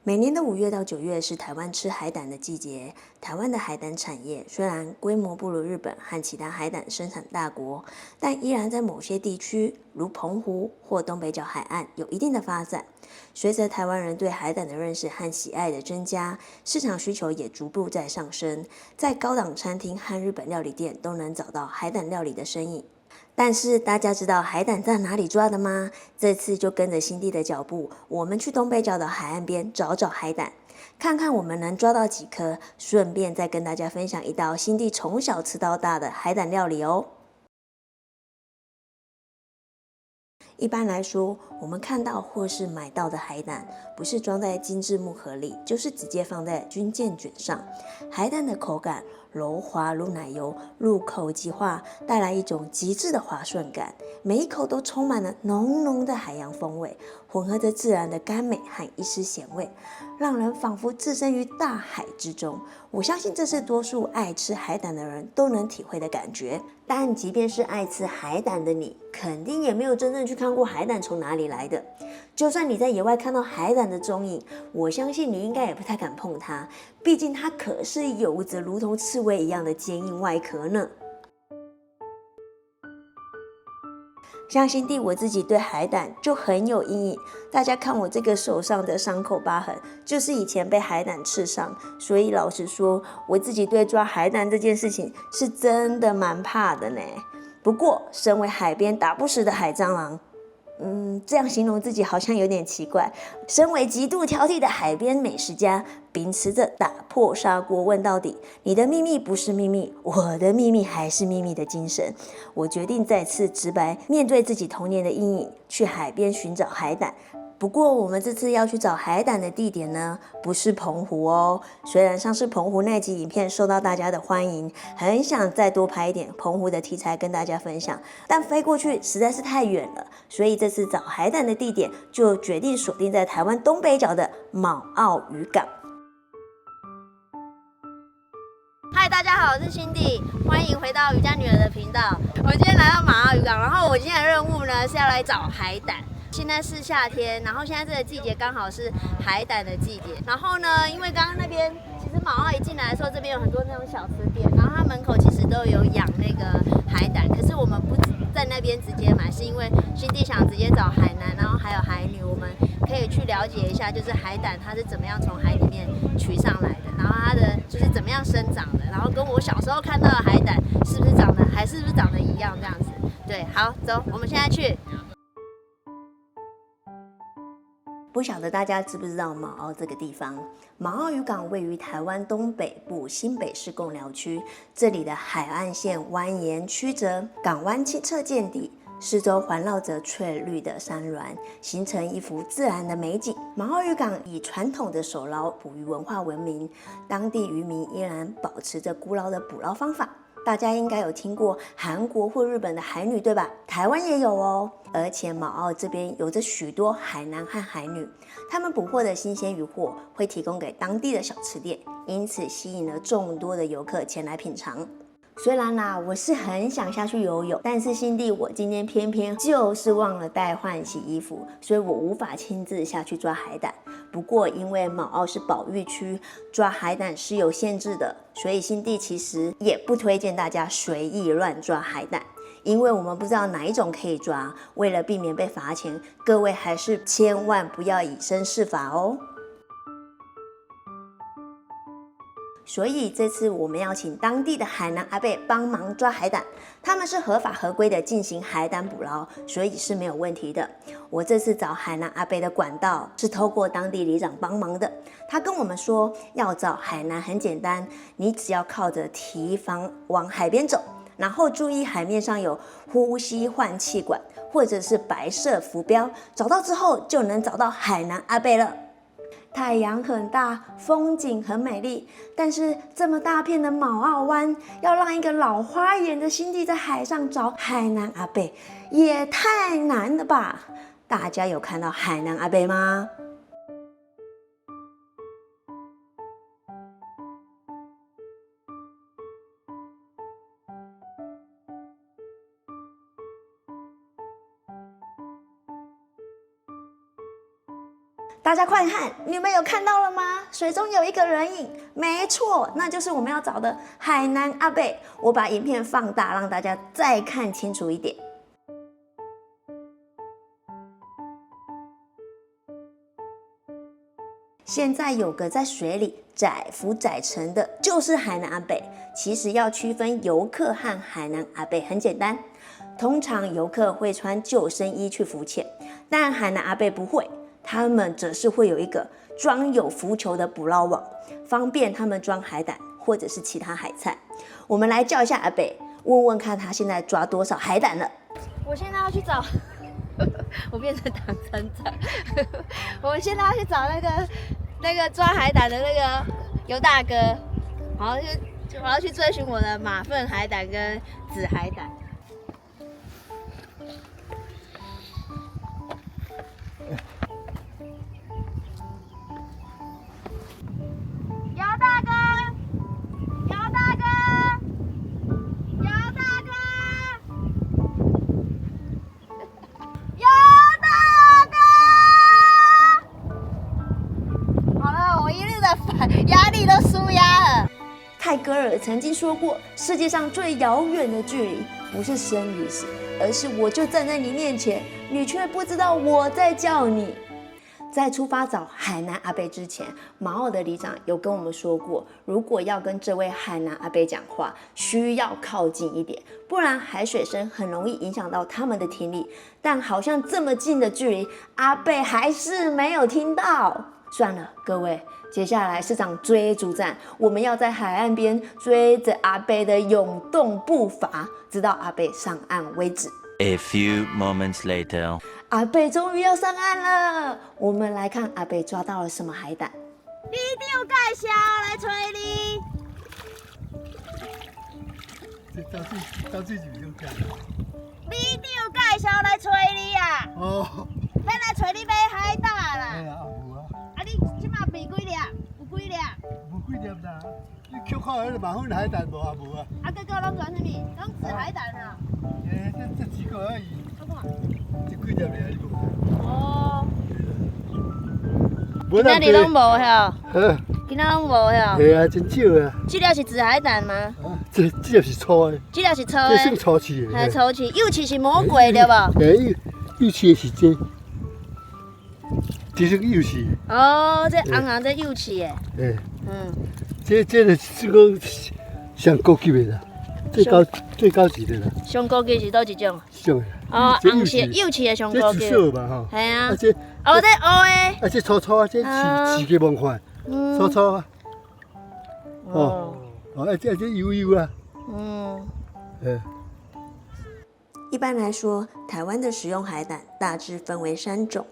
每年的5月到9月是台湾吃海胆的季节。台湾的海胆产业虽然规模不如日本和其他海胆生产大国，但依然在某些地区，如澎湖或东北角海岸有一定的发展。随着台湾人对海胆的认识和喜爱的增加，市场需求也逐步在上升，在高档餐厅和日本料理店都能找到海胆料理的身影。但是大家知道海胆在哪里抓的吗？这次就跟着新地的脚步，我们去东北角的海岸边找找海胆，看看我们能抓到几颗，顺便再跟大家分享一道新地从小吃到大的海胆料理哦。一般来说，我们看到或是买到的海胆，不是装在精致木盒里，就是直接放在军舰卷上。海胆的口感柔滑如奶油，入口即化，带来一种极致的滑顺感。每一口都充满了浓浓的海洋风味，混合着自然的甘美和一丝咸味，让人仿佛置身于大海之中。我相信这是多数爱吃海胆的人都能体会的感觉。但即便是爱吃海胆的你，肯定也没有真正去看过海胆从哪里来的。就算你在野外看到海胆的踪影，我相信你应该也不太敢碰它，毕竟它可是有着如同刺猬一样的坚硬外壳呢。像新地我自己对海胆就很有阴影，大家看我这个手上的伤口疤痕，就是以前被海胆刺伤，所以老实说，我自己对抓海胆这件事情是真的蛮怕的呢。不过，身为海边打不死的海蟑螂，这样形容自己好像有点奇怪。身为极度挑剔的海边美食家，秉持着打破砂锅问到底，你的秘密不是秘密，我的秘密还是秘密的精神，我决定再次直白面对自己童年的阴影，去海边寻找海胆。不过我们这次要去找海胆的地点呢，不是澎湖哦。虽然上次澎湖那集影片受到大家的欢迎，很想再多拍一点澎湖的题材跟大家分享，但飞过去实在是太远了，所以这次找海胆的地点就决定锁定在台湾东北角的卯澳渔港。嗨，大家好，我是辛迪，欢迎回到渔家女儿的频道。我今天来到马澳渔港，然后我今天的任务呢是要来找海胆。现在是夏天，然后现在这个季节刚好是海胆的季节。然后呢，因为刚刚那边其实马澳一进来的时候，这边有很多那种小吃店，然后它门口其实都有养那个海胆，可是我们不在那边直接买，是因为辛迪想直接找海南，然后还有海女，我们可以去了解一下，就是海胆它是怎么样从海里面取上来的，然后它的就是怎么样生长的，然后跟我小时候看到的海胆是不是长得一样这样子。对，好，走，我们现在去。不晓得大家知不知道卯澳这个地方？卯澳渔港位于台湾东北部新北市贡寮区，这里的海岸线蜿蜒曲折，港湾清澈见底，四周环绕着翠绿的山峦，形成一幅自然的美景。卯澳渔港以传统的手捞捕鱼文化闻名，当地渔民依然保持着古老的捕捞方法。大家应该有听过韩国或日本的海女，对吧？台湾也有哦。而且卯澳这边有着许多海男和海女，他们捕获的新鲜渔获会提供给当地的小吃店，因此吸引了众多的游客前来品尝。虽然啦，我是很想下去游泳，但是辛地我今天偏偏就是忘了带换洗衣服，所以我无法亲自下去抓海胆。不过因为卯澳是保育区，抓海胆是有限制的，所以辛地其实也不推荐大家随意乱抓海胆，因为我们不知道哪一种可以抓，为了避免被罚钱，各位还是千万不要以身试法哦。所以这次我们要请当地的海南阿伯帮忙抓海胆，他们是合法合规的进行海胆捕捞，所以是没有问题的。我这次找海南阿伯的管道是透过当地里长帮忙的，他跟我们说要找海南很简单，你只要靠着提防往海边走，然后注意海面上有呼吸换气管或者是白色浮标，找到之后就能找到海南阿伯了。太阳很大，风景很美丽，但是这么大片的卯澳湾，要让一个老花眼的辛地在海上找海南阿伯，也太难了吧？大家有看到海南阿伯吗？大家快看，你们有看到了吗？水中有一个人影，没错，那就是我们要找的海南阿伯。我把影片放大，让大家再看清楚一点。现在有个在水里载浮载沉的，就是海南阿伯。其实要区分游客和海南阿伯很简单，通常游客会穿救生衣去浮潜，但海南阿伯不会，他们则是会有一个装有浮球的捕捞网，方便他们装海胆或者是其他海菜。我们来叫一下阿伯，问问看他现在抓多少海胆了。我现在要去找，我变成唐船长。我们现在要去找那个抓海胆的那个尤大哥，然后我要去追寻我的马粪海胆跟紫海胆。尤大哥，尤大哥，尤大哥，尤大哥！好了，我一日的压力都舒压了。泰戈尔曾经说过，世界上最遥远的距离不是生与死，而是我就站在你面前，你却不知道我在叫你。在出发找海南阿伯之前，马澳的里长有跟我们说过，如果要跟这位海南阿伯讲话，需要靠近一点，不然海水声很容易影响到他们的听力。但好像这么近的距离，阿伯还是没有听到。算了，各位，接下来是场追逐战，我们要在海岸边追着阿伯的涌动步伐，直到阿伯上岸为止。A few moments later， 阿伯终于要上岸了，我们来看阿伯抓到了什么海胆。你有介绍来找你。到这就对。你有介绍来找你啊？哦。要来找你买海胆啦。哎呀，有啊。啊，你即马卖几粒？有几粒？无几粒啦。你去看迄个马粪海胆无啊？无啊。啊，哥哥拢转什么？拢紫海胆啊。这几个而已。我看。这几粒而已无。哦。今仔日拢无吼。今仔拢无吼。系啊，真少啊。这粒是紫海胆吗？啊，这粒是粗的。这粒是粗的。这算粗刺的。系粗刺，幼刺是魔鬼对无？嘿，幼刺是这。这是幼刺。哦，这红红这幼刺的。嘿。嗯。这就是讲上高级的啦，最高级的啦。上高级是倒一种？上的。哦，红刺幼刺的上高级。这紫色嘛吼。系啊。啊这。哦，这黑的。啊这粗粗啊，这刺个梦幻，粗粗啊。哦。哦，啊这油油啊。嗯。一般来说，台湾的食用海胆大致分为3种，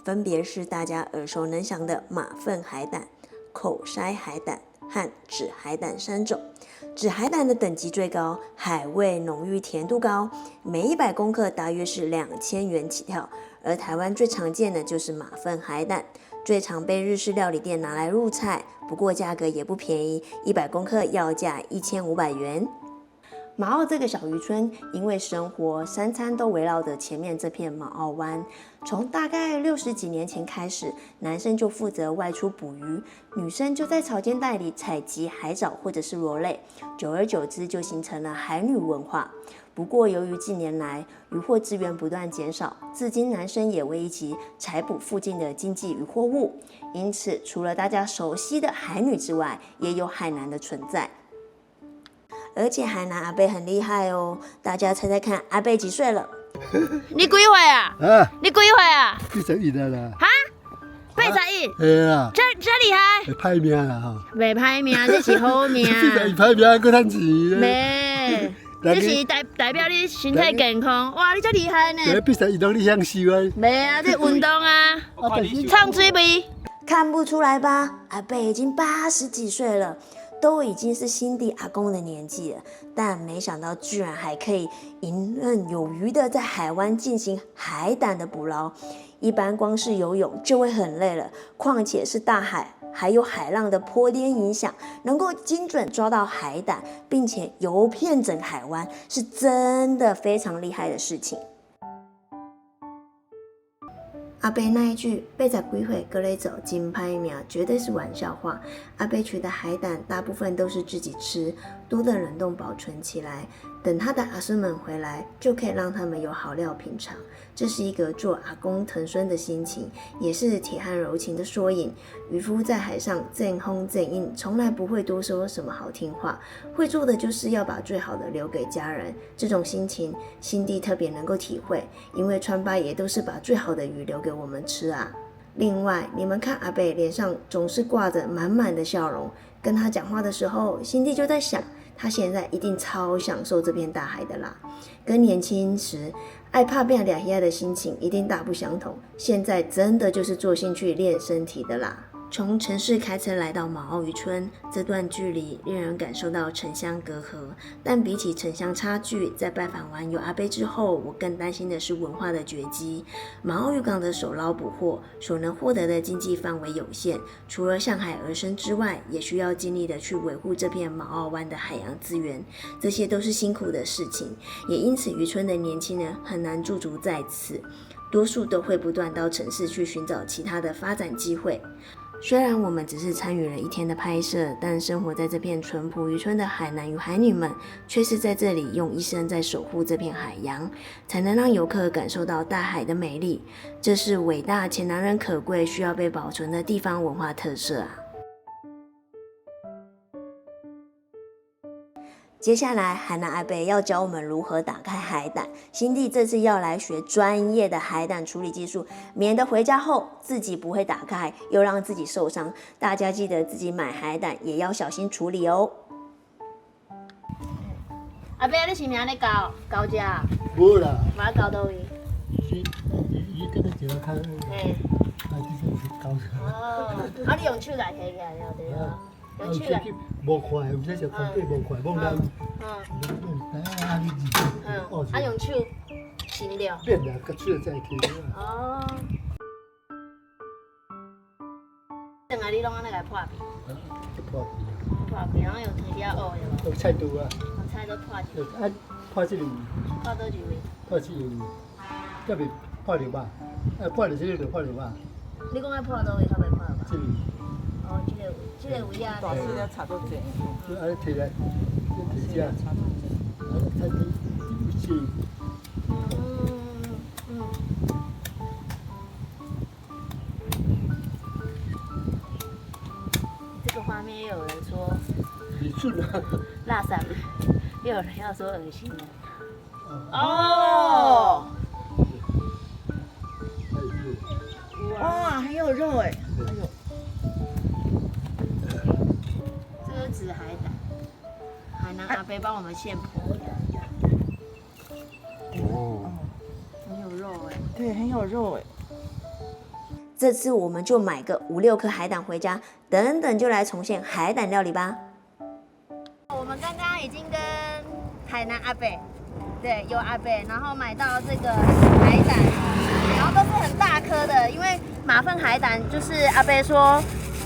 分别是大家耳熟能详的马粪海胆、口筛海胆和紫海胆3种。紫海胆的等级最高，海味浓郁，甜度高，每100公克大约是2000元起跳。而台湾最常见的就是马粪海胆，最常被日式料理店拿来入菜，不过价格也不便宜，100公克要价1500元。马澳这个小渔村，因为生活3餐都围绕着前面这片马澳湾，从大概60几年前开始，男生就负责外出捕鱼，女生就在潮间带里采集海藻或者是螺类，久而久之就形成了海女文化。不过由于近年来渔获资源不断减少，至今男生也为一起采捕附近的经济渔获物，因此除了大家熟悉的海女之外，也有海男的存在。而且海南阿伯很厉害哦，大家猜猜看，阿伯几岁了？你几岁啊？啊，你几岁啊81啦。哈？81？嘿啦。这厉害？歹命啦吼。袂歹命，这是好命。歹命，还趁钱。袂，这是代表你身体健康。哇，你这厉害呢！比赛运动你享受啊？袂啊，这运动啊，唱水味。看不出来吧？阿伯已经80几岁了。都已经是新地阿公的年纪了，但没想到居然还可以游刃有余的在海湾进行海胆的捕捞。一般光是游泳就会很累了，况且是大海，还有海浪的波颠影响，能够精准抓到海胆，并且游遍整海湾，是真的非常厉害的事情。阿伯那一句8十几岁搁咧走真歹命，绝对是玩笑话。阿伯取的海胆大部分都是自己吃，多的冷冻保存起来，等他的阿孙们回来，就可以让他们有好料品尝。这是一个做阿公疼孙的心情，也是铁汉柔情的缩影。渔夫在海上正轰正硬，从来不会多说什么好听话，会做的就是要把最好的留给家人。这种心情，辛蒂特别能够体会，因为川八爷都是把最好的鱼留给我们吃啊。另外，你们看阿贝脸上总是挂着满满的笑容，跟他讲话的时候，辛蒂就在想，他现在一定超享受这片大海的啦，跟年轻时爱怕变俩黑的心情一定大不相同。现在真的就是做兴趣练身体的啦。从城市开车来到毛澳渔村，这段距离令人感受到城乡隔阂，但比起城乡差距，在拜访完有阿贝之后，我更担心的是文化的绝迹。毛澳渔港的手捞捕获所能获得的经济范围有限，除了向海而生之外，也需要尽力的去维护这片毛澳湾的海洋资源，这些都是辛苦的事情，也因此渔村的年轻人很难驻足在此，多数都会不断到城市去寻找其他的发展机会。虽然我们只是参与了1天的拍摄，但生活在这片淳朴渔村的海男与海女们，却是在这里用一生在守护这片海洋，才能让游客感受到大海的美丽。这是伟大且难能可贵、需要被保存的地方文化特色啊！接下来，海南阿伯要教我们如何打开海胆。辛蒂这次要来学专业的海胆处理技术，免得回家后自己不会打开，又让自己受伤。大家记得自己买海胆也要小心处理哦。阿伯，你是明咧教这啊？无啦，我要教到位。伊跟他一个看，嘿。啊，这是搞错。哦，啊，你用手来摕起来了对啊？用手来。无快，有些就空底无快，无难。啊，啊，用手伸了。变了，个手再去。哦。等下你拢安尼来破皮。破皮。破皮，然后用藤条挖的嘛。用菜刀啊。用菜刀破一下。啊，破这里。破倒一位？破这里，这边破了吧？破了这里就破了吧？你讲要破倒位，较袂破吧？这里。哦，这个位啊。大师要插到这。就安尼摕来，摕这，它是。这个画面又有人说你顺啊。辣散，又有人要说恶心了。哦，哇，哇，很有肉哎，哎呦，这个紫海胆，海南阿伯帮我们现剖的。哦。很有肉哎。对，很有肉哎。这次我们就买个5、6颗海胆回家，等等就来重现海胆料理吧。我们刚刚已经跟海南阿伯，对，有阿伯，然后买到这个海胆，然后都是很大颗的，因为马粪海胆就是阿伯说，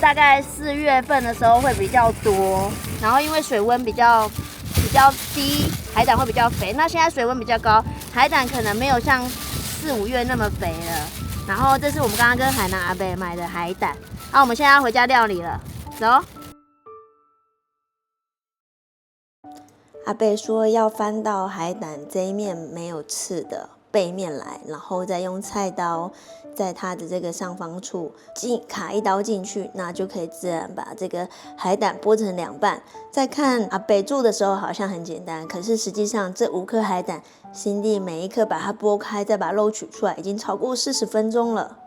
大概4月份的时候会比较多，然后因为水温比较低，海胆会比较肥。那现在水温比较高，海胆可能没有像4、5月那么肥了。然后这是我们刚刚跟海南阿伯买的海胆，那我们现在要回家料理了，走。阿贝说要翻到海胆这一面没有刺的背面来，然后再用菜刀在它的这个上方处卡一刀进去，那就可以自然把这个海胆剥成2半。再看阿贝做的时候好像很简单，可是实际上这5颗海胆，辛蒂每一颗把它剥开，再把肉取出来，已经超过40分钟了。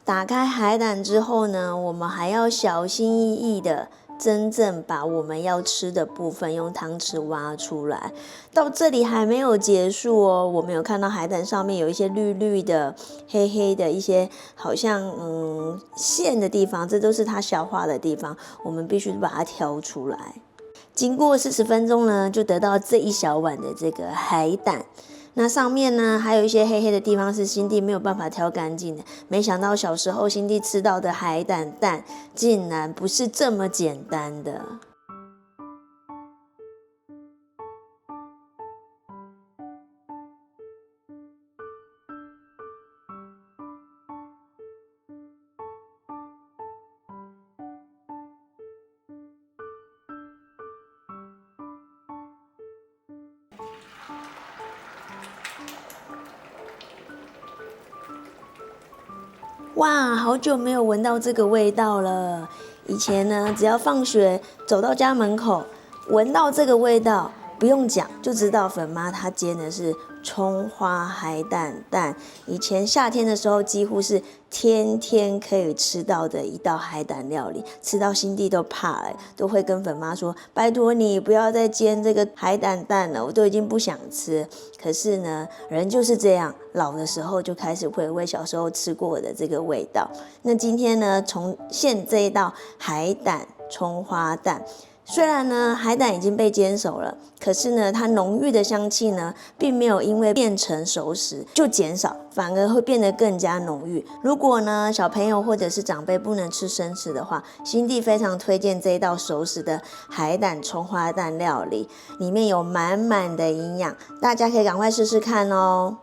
打开海胆之后呢，我们还要小心翼翼的真正把我们要吃的部分用汤匙挖出来。到这里还没有结束哦，我们有看到海胆上面有一些绿绿的、黑黑的一些好像线的地方，这都是它消化的地方，我们必须把它挑出来。经过40分钟呢，就得到这一小碗的这个海胆。那上面呢，还有一些黑黑的地方是辛蒂没有办法挑干净的。没想到小时候辛蒂吃到的海胆蛋，竟然不是这么简单的。哇，好久没有闻到这个味道了。以前呢，只要放学走到家门口，闻到这个味道，不用讲就知道粉妈她煎的是葱花海胆蛋。以前夏天的时候，几乎是天天可以吃到的一道海胆料理，吃到心地都怕了，都会跟粉妈说：“拜托你不要再煎这个海胆蛋了，我都已经不想吃。”可是呢，人就是这样，老的时候就开始回味小时候吃过的这个味道。那今天呢，重现这一道海胆葱花蛋。虽然呢，海胆已经被煎熟了，可是呢，它浓郁的香气呢，并没有因为变成熟食就减少，反而会变得更加浓郁。如果呢，小朋友或者是长辈不能吃生吃的话，心地非常推荐这一道熟食的海胆葱花蛋料理，里面有满满的营养，大家可以赶快试试看哦。